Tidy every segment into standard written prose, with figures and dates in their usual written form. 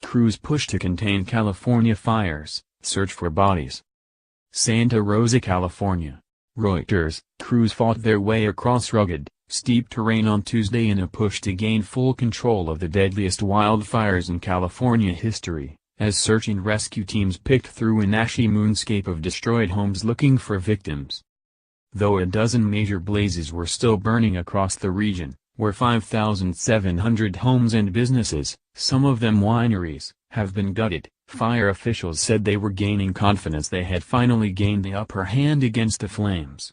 crews push to contain California fires, search for bodies. Santa Rosa, California. Reuters, crews fought their way across rugged, steep terrain on Tuesday in a push to gain full control of the deadliest wildfires in California history, as search and rescue teams picked through an ashy moonscape of destroyed homes looking for victims. Though a dozen major blazes were still burning across the region, where 5,700 homes and businesses, some of them wineries, have been gutted, fire officials said they were gaining confidence they had finally gained the upper hand against the flames.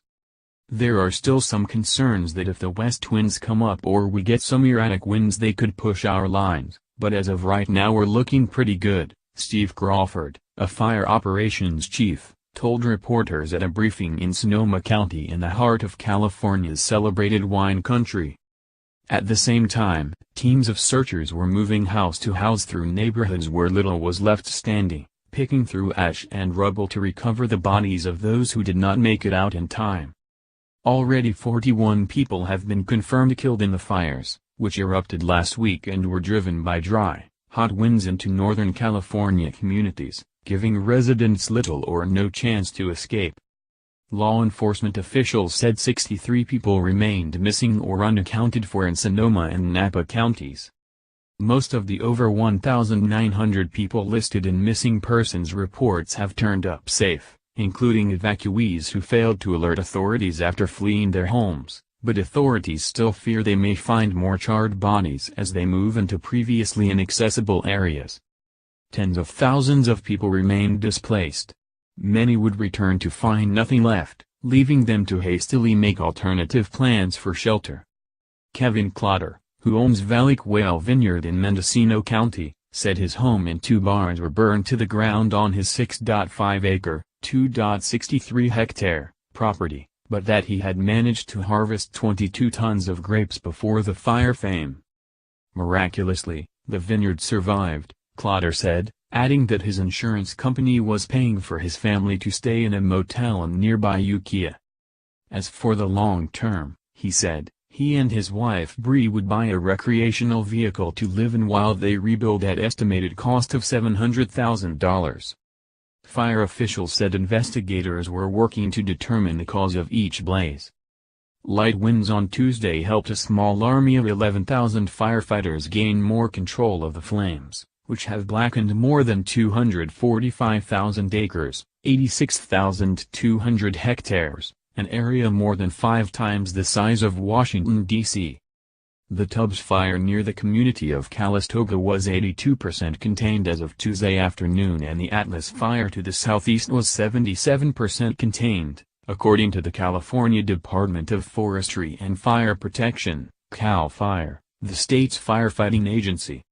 There are still some concerns that if the west winds come up or we get some erratic winds they could push our lines, but as of right now we're looking pretty good, Steve Crawford, a fire operations chief, told reporters at a briefing in Sonoma County in the heart of California's celebrated wine country. At the same time, teams of searchers were moving house to house through neighborhoods where little was left standing, picking through ash and rubble to recover the bodies of those who did not make it out in time. Already 41 people have been confirmed killed in the fires, which erupted last week and were driven by dry, hot winds into Northern California communities, giving residents little or no chance to escape. Law enforcement officials said 63 people remained missing or unaccounted for in Sonoma and Napa counties. Most of the over 1,900 people listed in missing persons reports have turned up safe, including evacuees who failed to alert authorities after fleeing their homes, but authorities still fear they may find more charred bodies as they move into previously inaccessible areas. Tens of thousands of people remained displaced. Many would return to find nothing left, leaving them to hastily make alternative plans for shelter. Kevin Clotter, who owns Valley Quail Vineyard in Mendocino County, said his home and two barns were burned to the ground on his 6.5-acre, 2.63-hectare, property, but that he had managed to harvest 22 tons of grapes before the fire fame. Miraculously, the vineyard survived, Clotter said, adding that his insurance company was paying for his family to stay in a motel in nearby Ukiah. As for the long term, he said, he and his wife Bree would buy a recreational vehicle to live in while they rebuild at estimated cost of $700,000. Fire officials said investigators were working to determine the cause of each blaze. Light winds on Tuesday helped a small army of 11,000 firefighters gain more control of the flames, which have blackened more than 245,000 acres, 86,200 hectares, an area more than 5 times the size of Washington, D.C. The Tubbs fire near the community of Calistoga was 82% contained as of Tuesday afternoon, and the Atlas fire to the southeast was 77% contained, according to the California Department of Forestry and Fire Protection, CAL FIRE, the state's firefighting agency.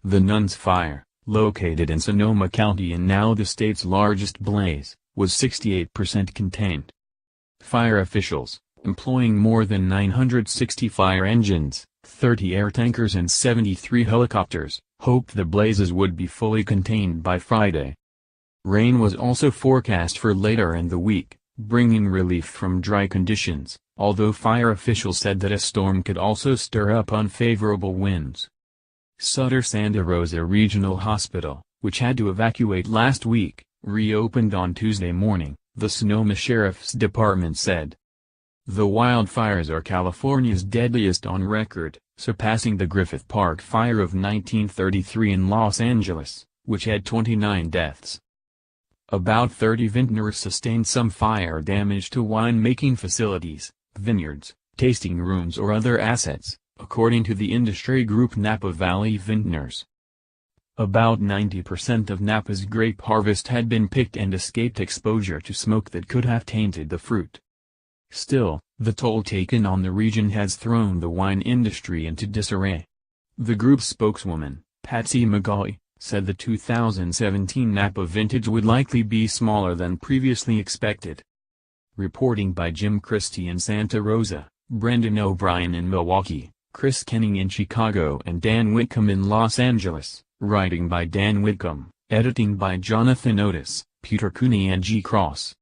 The Nuns Fire, located in Sonoma County and now the state's largest blaze, was 68% contained. Fire officials, employing more than 960 fire engines, 30 air tankers and 73 helicopters, hoped the blazes would be fully contained by Friday. Rain was also forecast for later in the week, bringing relief from dry conditions, although fire officials said that a storm could also stir up unfavorable winds. Sutter Santa Rosa Regional Hospital, which had to evacuate last week, reopened on Tuesday morning, the Sonoma Sheriff's Department said. The wildfires are California's deadliest on record, surpassing the Griffith Park fire of 1933 in Los Angeles, which had 29 deaths. About 30 vintners sustained some fire damage to wine-making facilities, vineyards, tasting rooms or other assets, according to the industry group Napa Valley Vintners. About 90% of Napa's grape harvest had been picked and escaped exposure to smoke that could have tainted the fruit. Still, the toll taken on the region has thrown the wine industry into disarray. The group's spokeswoman, Patsy McGaughy, said the 2017 Napa vintage would likely be smaller than previously expected. Reporting by Jim Christie in Santa Rosa, Brendan O'Brien in Milwaukee, Chris Kenning in Chicago and Dan Whitcomb in Los Angeles, writing by Dan Whitcomb, editing by Jonathan Otis, Peter Cooney and G. Cross.